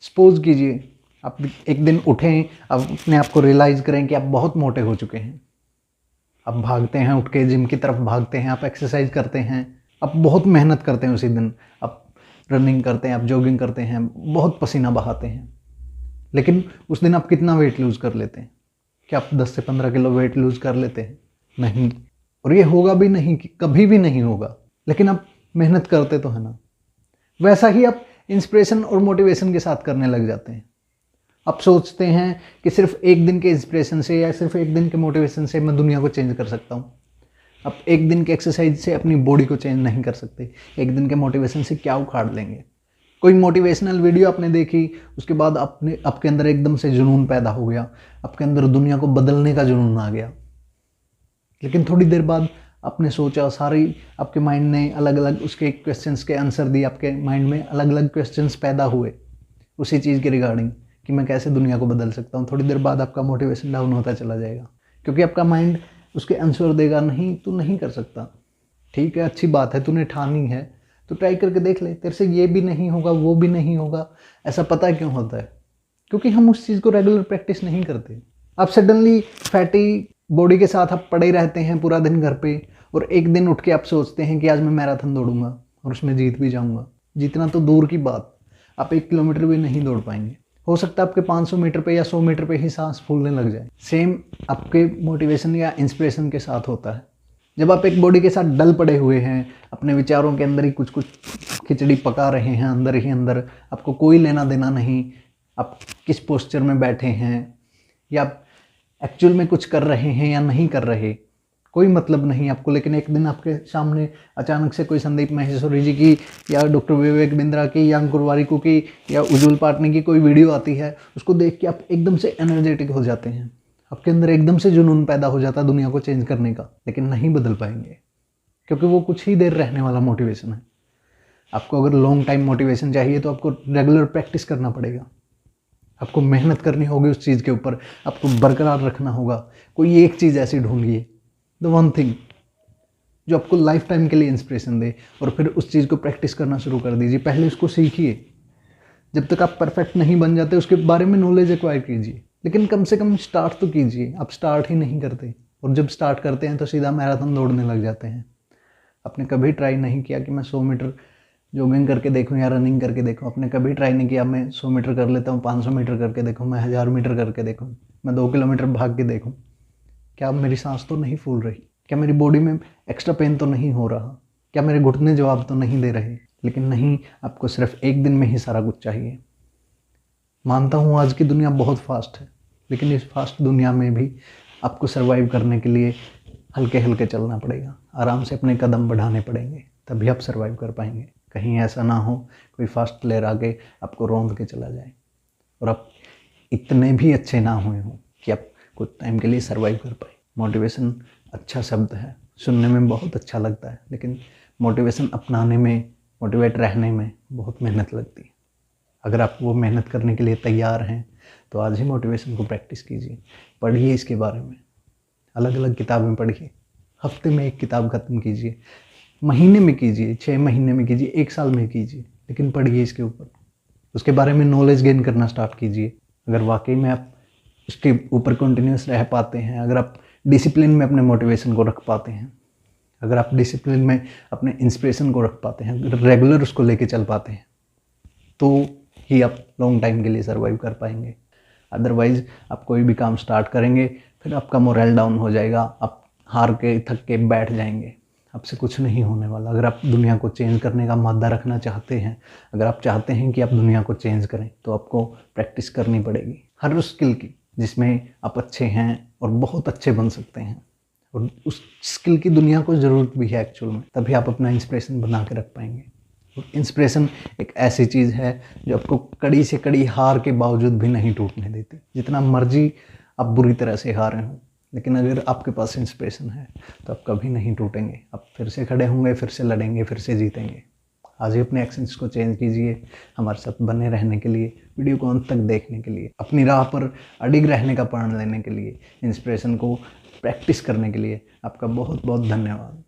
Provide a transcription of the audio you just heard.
Suppose कीजिए आप एक दिन उठें, अब अपने आप को रियलाइज़ करें कि आप बहुत मोटे हो चुके हैं। आप भागते हैं, उठ के जिम की तरफ भागते हैं, आप एक्सरसाइज करते हैं, आप बहुत मेहनत करते हैं उसी दिन, आप रनिंग करते हैं, आप जॉगिंग करते हैं, बहुत पसीना बहाते हैं, लेकिन उस दिन आप कितना वेट लूज़ कर लेते हैं? क्या आप 10 से 15 किलो वेट लूज़ कर लेते हैं? नहीं। और ये होगा भी नहीं, कि कभी भी नहीं होगा, लेकिन आप मेहनत करते तो है ना। वैसा ही आप इंस्पिरेशन और मोटिवेशन के साथ करने लग जाते हैं। आप सोचते हैं कि सिर्फ एक दिन के इंस्पिरेशन से या सिर्फ एक दिन के मोटिवेशन से मैं दुनिया को चेंज कर सकता हूँ। आप एक दिन के एक्सरसाइज से अपनी बॉडी को चेंज नहीं कर सकते। एक दिन के मोटिवेशन से क्या उखाड़ लेंगे? कोई मोटिवेशनल वीडियो आपने देखी, उसके बाद आपके अंदर एकदम से जुनून पैदा हो गया, आपके अंदर दुनिया को बदलने का जुनून आ गया। लेकिन थोड़ी देर बाद आपने सोचा, सारी आपके माइंड ने अलग अलग उसके क्वेश्चंस के आंसर दिए, आपके माइंड में अलग अलग क्वेश्चंस पैदा हुए उसी चीज़ के रिगार्डिंग कि मैं कैसे दुनिया को बदल सकता हूँ। थोड़ी देर बाद आपका मोटिवेशन डाउन होता चला जाएगा, क्योंकि आपका माइंड उसके आंसर देगा, नहीं तू नहीं कर सकता। ठीक है, अच्छी बात है, तूने ठानी है तो ट्राई करके देख ले, तेरे से ये भी नहीं होगा, वो भी नहीं होगा। ऐसा पता है क्यों होता है? क्योंकि हम उस चीज़ को रेगुलर प्रैक्टिस नहीं करते। आप सडनली फैटी बॉडी के साथ आप पड़े रहते हैं पूरा दिन घर पे, और एक दिन उठ के आप सोचते हैं कि आज मैं मैराथन दौड़ूंगा और उसमें जीत भी जाऊंगा। जीतना तो दूर की बात, आप 1 किलोमीटर भी नहीं दौड़ पाएंगे। हो सकता है आपके 500 मीटर पे या 100 मीटर पे ही सांस फूलने लग जाए। सेम आपके मोटिवेशन या इंस्पिरेशन के साथ होता है। जब आप एक बॉडी के साथ डल पड़े हुए हैं, अपने विचारों के अंदर ही कुछ खिचड़ी पका रहे हैं, अंदर ही अंदर, आपको कोई लेना देना नहीं आप किस पोस्चर में बैठे हैं, या आप एक्चुअल में कुछ कर रहे हैं या नहीं कर रहे, कोई मतलब नहीं आपको। लेकिन एक दिन आपके सामने अचानक से कोई संदीप माहेश्वरी जी की या डॉक्टर विवेक बिंद्रा की या अंकुर वारिकू की या उज्ज्वल पाटनी की कोई वीडियो आती है, उसको देख के आप एकदम से एनर्जेटिक हो जाते हैं, आपके अंदर एकदम से जुनून पैदा हो जाता है दुनिया को चेंज करने का। लेकिन नहीं बदल पाएंगे, क्योंकि वो कुछ ही देर रहने वाला मोटिवेशन है। आपको अगर लॉन्ग टाइम मोटिवेशन चाहिए तो आपको रेगुलर प्रैक्टिस करना पड़ेगा, आपको मेहनत करनी होगी उस चीज़ के ऊपर, आपको बरकरार रखना होगा। कोई एक चीज़ ऐसी ढूंढिए, द वन थिंग जो आपको लाइफ टाइम के लिए इंस्पिरेशन दे, और फिर उस चीज़ को प्रैक्टिस करना शुरू कर दीजिए। पहले उसको सीखिए, जब तक आप परफेक्ट नहीं बन जाते उसके बारे में नॉलेज एक्वायर कीजिए, लेकिन कम से कम स्टार्ट तो कीजिए। आप स्टार्ट ही नहीं करते, और जब स्टार्ट करते हैं तो सीधा मैराथन दौड़ने लग जाते हैं। आपने कभी ट्राई नहीं किया कि मैं 100 मीटर जॉगिंग करके देखूं या रनिंग करके देखूं। आपने कभी ट्राई नहीं किया मैं 100 मीटर कर लेता हूं, 500 मीटर करके देखूं, मैं 1000 मीटर करके देखूं, मैं 2 किलोमीटर भाग के देखूं। क्या मेरी सांस तो नहीं फूल रही? क्या मेरी बॉडी में एक्स्ट्रा पेन तो नहीं हो रहा? क्या मेरे घुटने जवाब तो नहीं दे रहे? लेकिन नहीं, आपको सिर्फ एक दिन में ही सारा कुछ चाहिए। मानता हूँ आज की दुनिया बहुत फास्ट है, लेकिन इस फास्ट दुनिया में भी आपको सर्वाइव करने के लिए हल्के हल्के चलना पड़ेगा, आराम से अपने कदम बढ़ाने पड़ेंगे, तभी आप सर्वाइव कर पाएंगे। कहीं ऐसा ना हो कोई फास्ट प्लेयर आके आपको रौंद के चला जाए और आप इतने भी अच्छे ना हुए हों कि आप कुछ टाइम के लिए सर्वाइव कर पाए। मोटिवेशन अच्छा शब्द है, सुनने में बहुत अच्छा लगता है, लेकिन मोटिवेशन अपनाने में, मोटिवेट रहने में बहुत मेहनत लगती है। अगर आप वो मेहनत करने के लिए तैयार हैं तो आज ही मोटिवेशन को प्रैक्टिस कीजिए, पढ़िए इसके बारे में, अलग अलग किताबें पढ़िए, हफ्ते में एक किताब ख़त्म कीजिए, महीने में कीजिए, 6 महीने में कीजिए, 1 साल में कीजिए, लेकिन पढ़िए इसके ऊपर, उसके बारे में नॉलेज गेन करना स्टार्ट कीजिए। अगर वाकई में आप उसके ऊपर कंटिन्यूस रह पाते हैं, अगर आप डिसिप्लिन में अपने मोटिवेशन को रख पाते हैं, अगर आप डिसिप्लिन में अपने इंस्पिरेशन को रख पाते हैं, अगर रेगुलर उसको लेके चल पाते हैं, तो ही आप लॉन्ग टाइम के लिए सर्वाइव कर पाएंगे। अदरवाइज़ आप कोई भी काम स्टार्ट करेंगे, फिर आपका मोरल डाउन हो जाएगा, आप हार के थक के बैठ जाएंगे, आपसे कुछ नहीं होने वाला। अगर आप दुनिया को चेंज करने का मादा रखना चाहते हैं, अगर आप चाहते हैं कि आप दुनिया को चेंज करें, तो आपको प्रैक्टिस करनी पड़ेगी हर उस स्किल की जिसमें आप अच्छे हैं और बहुत अच्छे बन सकते हैं। और उस स्किल की दुनिया को ज़रूरत भी है एक्चुअल में, तभी आप अपना इंस्पिरेशन बना के रख पाएंगे। और इंस्पिरेशन एक ऐसी चीज़ है जो आपको कड़ी से कड़ी हार के बावजूद भी नहीं टूटने देती। जितना मर्जी आप बुरी तरह से हारे हों, लेकिन अगर आपके पास इंस्पिरेशन है तो आप कभी नहीं टूटेंगे, आप फिर से खड़े होंगे, फिर से लड़ेंगे, फिर से जीतेंगे। आज ही अपने एक्शंस को चेंज कीजिए। हमारे साथ बने रहने के लिए, वीडियो को अंत तक देखने के लिए, अपनी राह पर अडिग रहने का प्रण लेने के लिए, इंस्पिरेशन को प्रैक्टिस करने के लिए आपका बहुत बहुत धन्यवाद।